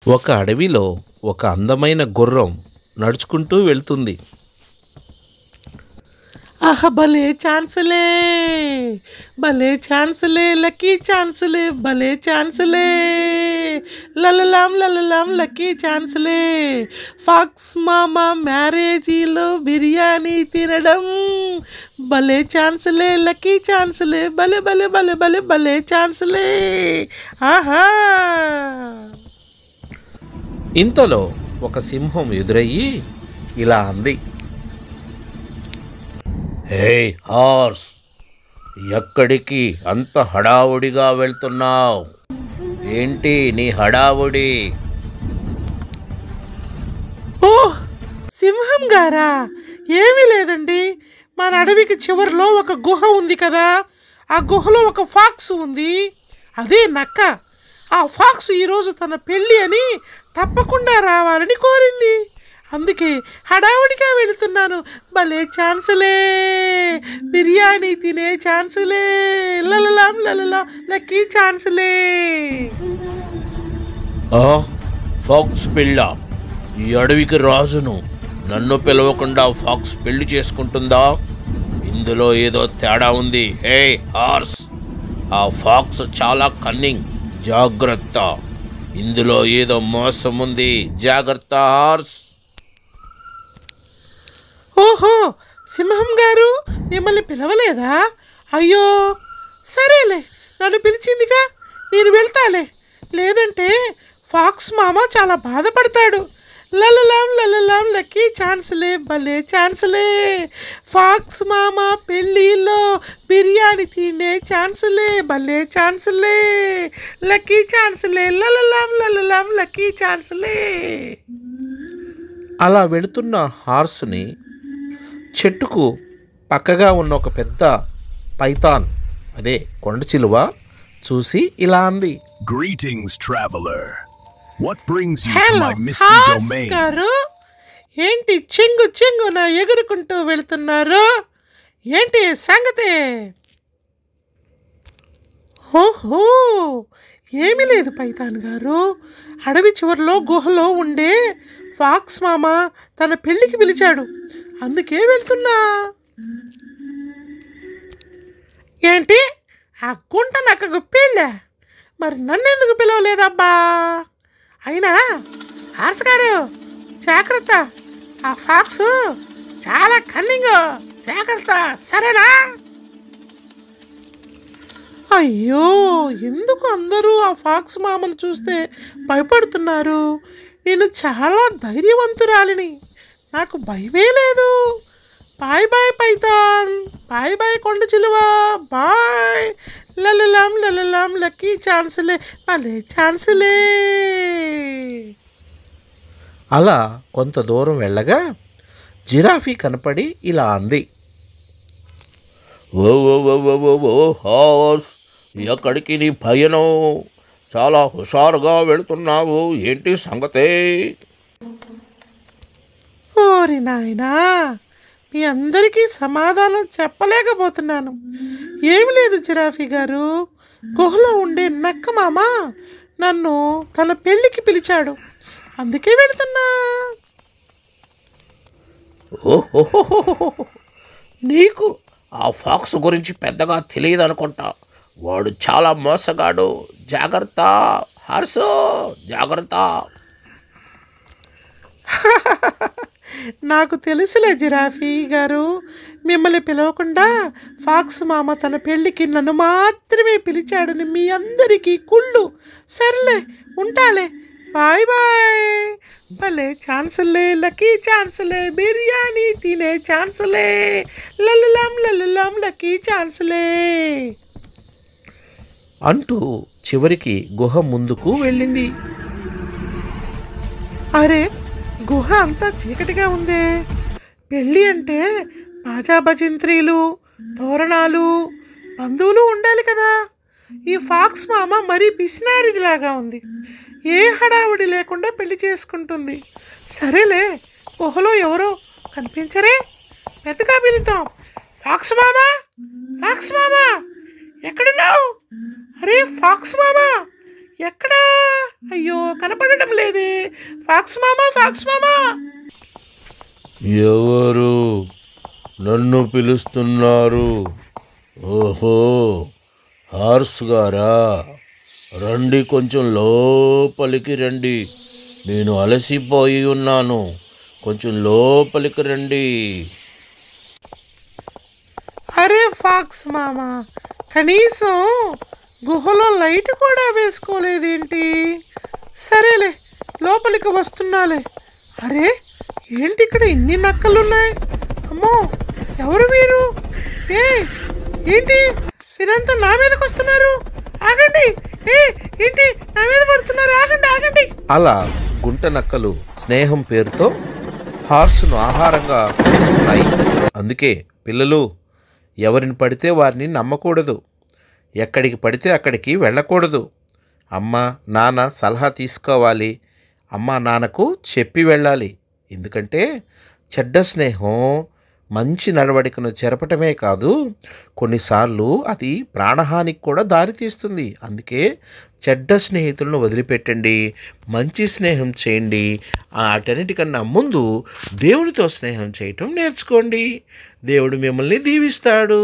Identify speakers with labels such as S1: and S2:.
S1: ఒక అడవిలో ఒక అందమైన గుర్రం నడుచుకుంటూ వెళ్తుంది. ఆహా, భలే ఛాన్సులే, భలే ఛాన్సులే, లక్కీ ఛాన్సులే, భలే ఛాన్సులే, లలలాం లలలాం లక్కీ ఛాన్సులే. ఫాక్స్ మామ మ్యారేజీలో బిర్యానీ తినడం, భలే ఛాన్సులే, లక్కీ ఛాన్సులే, భలే భలే భలే భలే భలే ఛాన్సులే. ఆహా! ఇంతలో ఒక సింహం ఎదురయ్యి ఇలా అంది, హే హార్స్, ఎక్కడికి అంత హడావుడిగా వెళ్తున్నావు? ఏంటి నీ హడావుడి? ఓ సింహం గారా, ఏమీ లేదండి. మన అడవికి చివరిలో ఒక గుహ ఉంది కదా, ఆ గుహలో ఒక ఫాక్స్ ఉంది, అదే నక్క. ఆ ఫాక్స్ ఈరోజు తన పెళ్ళి అని తప్పకుండా రావాలని కోరింది, అందుకే హడావుడిగా వెళుతున్నాను. భలే ఛాన్సులే, బిర్యానీ తినే ఛాన్సులే, లలలాం లలలా లక్కీ ఛాన్సులే. ఫాక్స్ పెళ్ళ? ఈ అడవికి రాజును, నన్ను పిలవకుండా ఫాక్స్ పెళ్లి చేసుకుంటుందా? ఇందులో ఏదో తేడా ఉంది. హే హార్స్, ఆ ఫాక్స్ చాలా కన్నింగ్, జాగ్రత్త. ఇందులో ఏదో మోసం ఉంది, జాగ్రత్త హార్స్. ఓహో, సింహం గారు మిమ్మల్ని పిలవలేదా? అయ్యో, సరేలే, నన్ను పిలిచిందిగా, నేను వెళ్తాలే. లేదంటే ఫాక్స్ మామ చాలా బాధపడతాడు. లలలాం లలలాం లక్కీ ఛాన్సులే, భలే ఛాన్సులే. ఫాక్స్ మామ పెళ్ళిలో బిర్యానీ తినే ఛాన్సులే, భలే ఛాన్సులే, లక్కీ ఛాన్సులే, లలలాం లలలాం లక్కీ ఛాన్సులే. అలా వెళుతున్న హార్స్ని చెట్టుకు పక్కగా ఉన్న ఒక పెద్ద పైథాన్, అదే కొండ చిలువ చూసి ఇలా అంది,
S2: Greetings, traveler. What brings you to
S1: hello
S2: my misty
S1: horse
S2: domain?
S1: గారు, ఏంటి చెంగు చెంగున ఎగురుకుంటూ వెళుతున్నారు? ఏంటి సంగతి? ఓహో, ఏమీ లేదు పైథాన్ గారు, అడవి చివరిలో గుహలో ఉండే ఫాక్స్ మామ తన పెళ్ళికి పిలిచాడు, అందుకే వెళ్తున్నా. ఏంటి, ఆ గుంట నక్కకు పెళ్ళ? మరి నన్నెందుకు పిలవలేదబ్బా? అయినా హార్స్ గారు జాగ్రత్త, ఆ ఫాక్స్ చాలా కన్నింగ్, జాగ్రత్త, సరేనా? అయ్యో, ఎందుకు అందరూ ఆ ఫాక్స్ మామను చూస్తే భయపడుతున్నారు? నేను చాలా ధైర్యవంతురాలిని, నాకు భయమే లేదు. Bye bye python, bye bye కొండ చిలువ, బాయ్. లలలాం లలలాం లక్కీ ఛాన్సులే, భలే ఛాన్సులే. అలా కొంత దూరం వెళ్ళగా జిరాఫీ కనపడి ఇలా అంది, ఓ ఓ ఓ ఓ ఓ ఓ హార్స్, ఎక్కడికి నీ భయనం? చాలా హుషారుగా వెళుతున్నావు, ఏంటి సంగతే? ఓరి నాయనా, మీ అందరికీ సమాధానం చెప్పలేకపోతున్నాను. ఏమి లేదు జిరాఫీ గారు, గుహలో ఉండే నక్క మామ నన్ను తన పెళ్ళికి పిలిచాడు, అందుకే వెళుతున్నా. ఓహో, నీకు ఆ ఫాక్స్ గురించి పెద్దగా తెలియదు అనుకుంటా, వాడు చాలా మోసగాడు, జాగ్రత్త హర్సు, జాగ్రత్త. నాకు తెలుసులే జిరాఫీ గారు, మిమ్మల్ని పిలవకుండా ఫాక్స్ మామ తన పెళ్ళికి నన్ను మాత్రమే పిలిచాడని మీ అందరికీ కుళ్ళు. సర్లే, ఉంటాలే, బాయ్ బాయ్. భలే ఛాన్సులే, లక్కీ ఛాన్సులే, బిర్యానీ తినే ఛాన్సులే, లలలాం లలలాం లక్కీ ఛాన్సులే అంటూ చివరికి గుహ ముందుకు వెళ్ళింది. అరే, గుహ అంతా చీకటిగా ఉందే. పెళ్ళి అంటే బాజా భజంత్రీలు, తోరణాలు, బంధువులు ఉండాలి కదా. ఈ ఫాక్స్ మామ మరీ పిసినారిదిలాగా ఉంది, ఏ హడావుడి లేకుండా పెళ్లి చేసుకుంటుంది. సరేలే, గుహలో ఎవరో కనిపించరే, పెద్దగా పిలుద్దాం. ఫాక్స్ మామ, ఫాక్స్ మామ, ఎక్కడున్నావు? అరే ఫాక్స్ మామ, ఎక్కడా? అయ్యో కనపడటం లేదే. ఫాక్స్ మామా, ఫాక్స్ మామా.
S3: ఎవరు నన్ను పిలుస్తున్నారు? ఓహో, హార్స్ గారా, రండి, కొంచెం లోపలికి రండి. నేను అలసిపోయి ఉన్నాను, కొంచెం లోపలికి రండి.
S1: అరే ఫాక్స్ మామా, కనీసం గుహలో లైట్ కూడా వేసుకోలేదేంటి? సరేలే, లోపలికి వస్తున్నాలే. అరే ఏంటి ఇక్కడ ఇన్ని నక్కలున్నాయి? అమ్మో, ఎవరు మీరు? ఏంటి మీరంతా నా మీదకి వస్తున్నారు? ఆగండి! ఏంటి నా మీద పడుతున్నారు? ఆగండి, ఆగండి!
S3: అలా గుంట నక్కలు స్నేహం పేరుతో హార్స్ను ఆహారంగా తీసుకున్నాయి. అందుకే పిల్లలు, ఎవరిని పడితే వారిని నమ్మకూడదు, ఎక్కడికి పడితే అక్కడికి వెళ్ళకూడదు. అమ్మ నాన్న సలహా తీసుకోవాలి, అమ్మ నాన్నకు చెప్పి వెళ్ళాలి. ఎందుకంటే చెడ్డ స్నేహం మంచి నడవడికను చెరపటమే కాదు, కొన్నిసార్లు అది ప్రాణహానికి కూడా దారితీస్తుంది. అందుకే చెడ్డ స్నేహితులను వదిలిపెట్టండి, మంచి స్నేహం చేయండి. అటన్నిటికన్నా ముందు దేవుడితో స్నేహం చేయటం నేర్చుకోండి. దేవుడు మిమ్మల్ని దీవిస్తాడు.